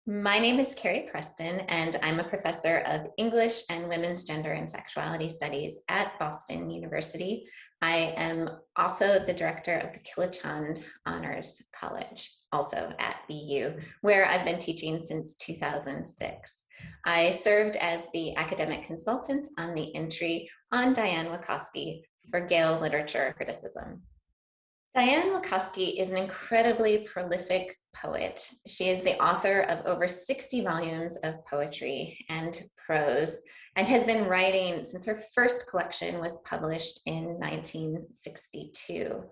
My name is Carrie Preston, and I'm a professor of English and Women's Gender and Sexuality Studies at Boston University. I am also the director of the Kilachand Honors College, also at BU, where I've been teaching since 2006. I served as the academic consultant on the entry on Diane Wakoski for Gale Literature Criticism. Diane Wakoski is an incredibly prolific poet. She is the author of over 60 volumes of poetry and prose, and has been writing since her first collection was published in 1962.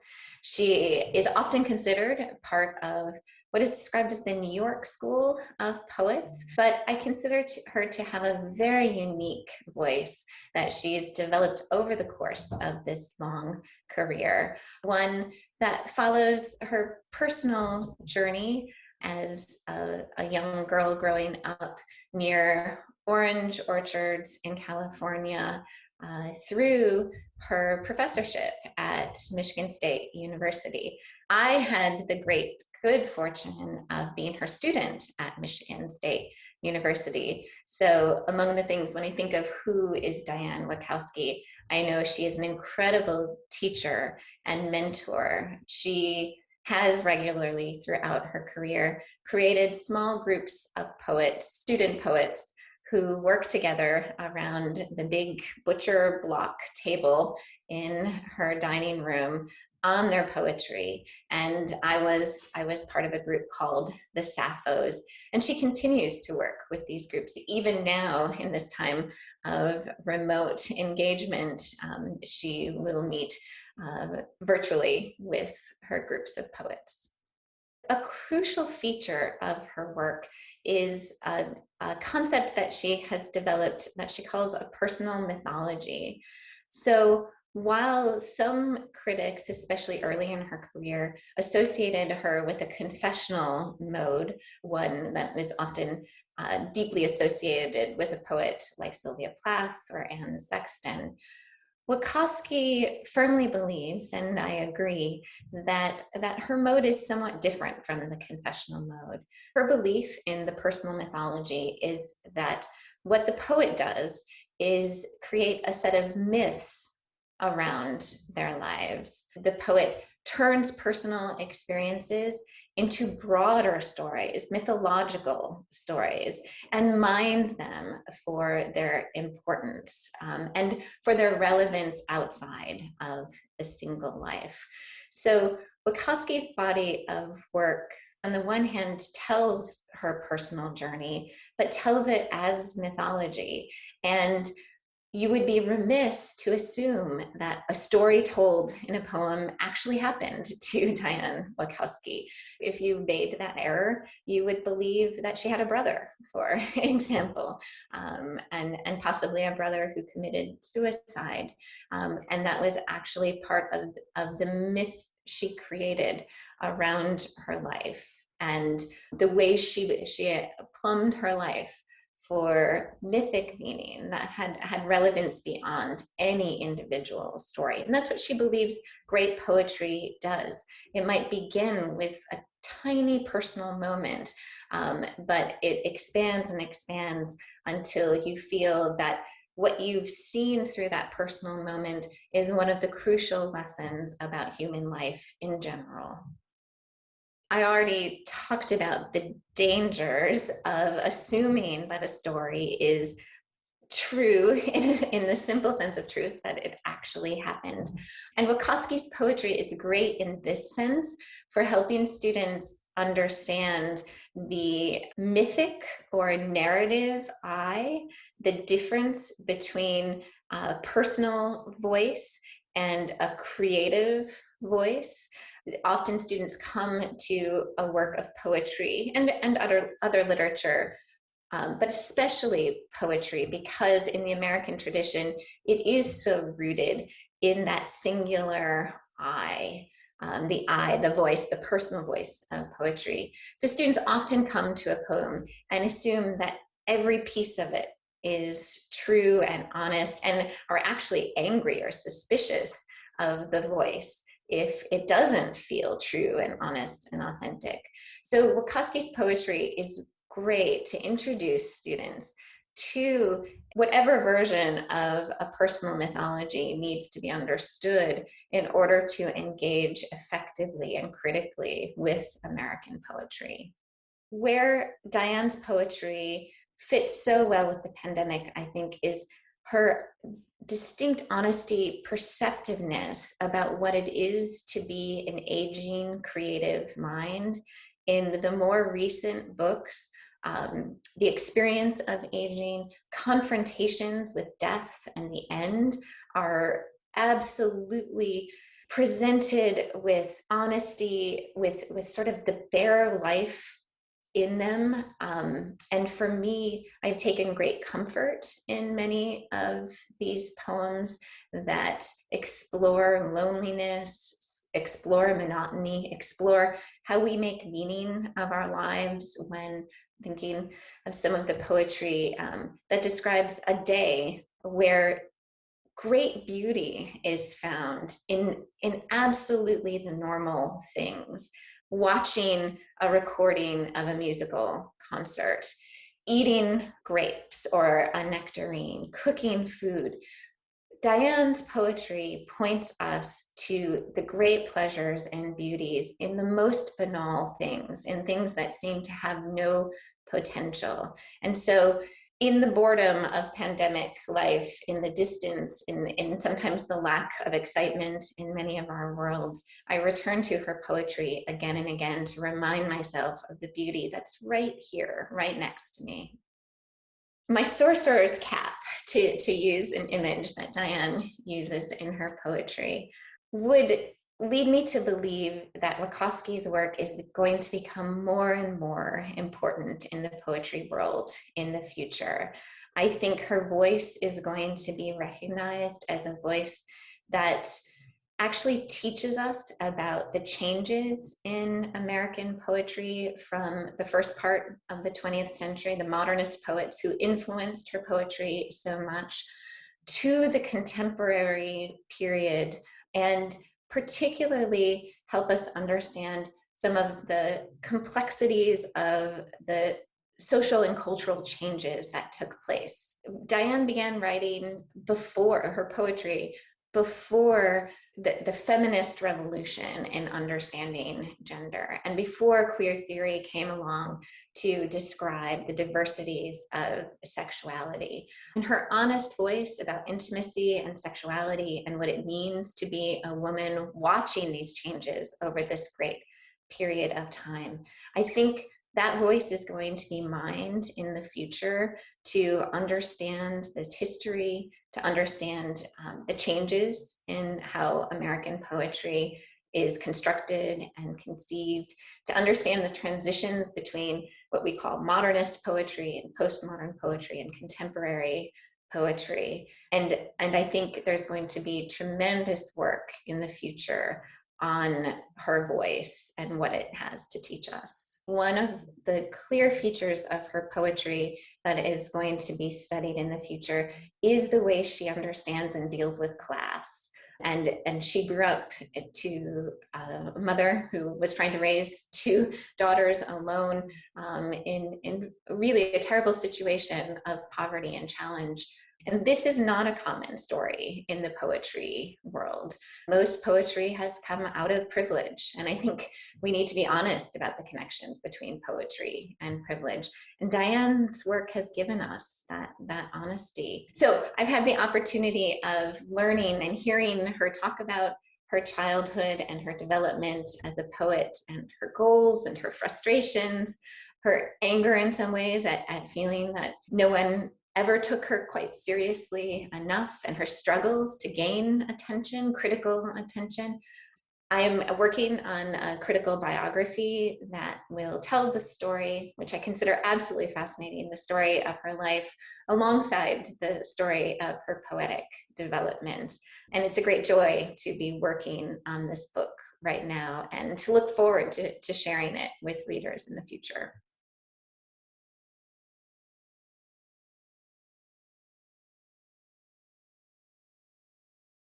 She is often considered part of what is described as the New York School of Poets, but I consider her to have a very unique voice that she's developed over the course of this long career. One that follows her personal journey as a young girl growing up near orange orchards in California, through her professorship at Michigan State University. I had the great good fortune of being her student at Michigan State University. So among the things, when I think of who is Diane Wakoski, I know she is an incredible teacher and mentor. She has regularly throughout her career created small groups of poets, student poets, who work together around the big butcher block table in her dining room on their poetry. And I was part of a group called the Sapphos, and she continues to work with these groups. Even now, in this time of remote engagement, she will meet virtually with her groups of poets. A crucial feature of her work is a concept that she has developed that she calls a personal mythology. So while some critics, especially early in her career, associated her with a confessional mode, one that is often deeply associated with a poet like Sylvia Plath or Anne Sexton, Wakoski firmly believes, and I agree, that her mode is somewhat different from the confessional mode. Her belief in the personal mythology is that what the poet does is create a set of myths around their lives. The poet turns personal experiences into broader stories, mythological stories, and mines them for their importance and for their relevance outside of a single life. So Wakoski's body of work, on the one hand, tells her personal journey, but tells it as mythology. And you would be remiss to assume that a story told in a poem actually happened to Diane Wakoski. If you made that error, you would believe that she had a brother, for example, and possibly a brother who committed suicide. And that was actually part of the myth she created around her life and the way she plumbed her life for mythic meaning that had relevance beyond any individual story. And that's what she believes great poetry does. It might begin with a tiny personal moment, but it expands and expands until you feel that what you've seen through that personal moment is one of the crucial lessons about human life in general. I already talked about the dangers of assuming that a story is true in the simple sense of truth, that it actually happened. And Wakoski's poetry is great in this sense for helping students understand the mythic or narrative I, the difference between a personal voice and a creative voice. Often students come to a work of poetry and other literature, but especially poetry, because in the American tradition, it is so rooted in that singular I, the voice, the personal voice of poetry. So students often come to a poem and assume that every piece of it is true and honest, and are actually angry or suspicious of the voice if it doesn't feel true and honest and authentic. So Wakoski's poetry is great to introduce students to whatever version of a personal mythology needs to be understood in order to engage effectively and critically with American poetry. Where Diane's poetry fits so well with the pandemic, I think, is her distinct honesty, perceptiveness about what it is to be an aging creative mind. In the more recent books, the experience of aging, confrontations with death and the end are absolutely presented with honesty, with sort of the bare life in them. And for me, I've taken great comfort in many of these poems that explore loneliness, explore monotony, explore how we make meaning of our lives. When thinking of some of the poetry that describes a day where great beauty is found in absolutely the normal things. Watching a recording of a musical concert, eating grapes or a nectarine, cooking food. Diane's poetry points us to the great pleasures and beauties in the most banal things, in things that seem to have no potential. And so in the boredom of pandemic life, in the distance, in sometimes the lack of excitement in many of our worlds, I return to her poetry again and again to remind myself of the beauty that's right here, right next to me. My sorcerer's cap, to use an image that Diane uses in her poetry, would lead me to believe that Wakoski's work is going to become more and more important in the poetry world in the future. I think her voice is going to be recognized as a voice that actually teaches us about the changes in American poetry from the first part of the 20th century, the modernist poets who influenced her poetry so much, to the contemporary period, and particularly help us understand some of the complexities of the social and cultural changes that took place. Diane began writing before her poetry, before the feminist revolution in understanding gender, and before queer theory came along to describe the diversities of sexuality. And her honest voice about intimacy and sexuality and what it means to be a woman watching these changes over this great period of time, I think that voice is going to be mined in the future to understand this history, to understand the changes in how American poetry is constructed and conceived, to understand the transitions between what we call modernist poetry and postmodern poetry and contemporary poetry. And I think there's going to be tremendous work in the future on her voice and what it has to teach us. One of the clear features of her poetry that is going to be studied in the future is the way she understands and deals with class. And she grew up to a mother who was trying to raise two daughters alone in really a terrible situation of poverty and challenge. And this is not a common story in the poetry world. Most poetry has come out of privilege. And I think we need to be honest about the connections between poetry and privilege. And Diane's work has given us that honesty. So I've had the opportunity of learning and hearing her talk about her childhood and her development as a poet, and her goals and her frustrations, her anger in some ways at feeling that no one ever took her quite seriously enough, and her struggles to gain attention, critical attention. I am working on a critical biography that will tell the story, which I consider absolutely fascinating, the story of her life alongside the story of her poetic development. And it's a great joy to be working on this book right now and to look forward to sharing it with readers in the future.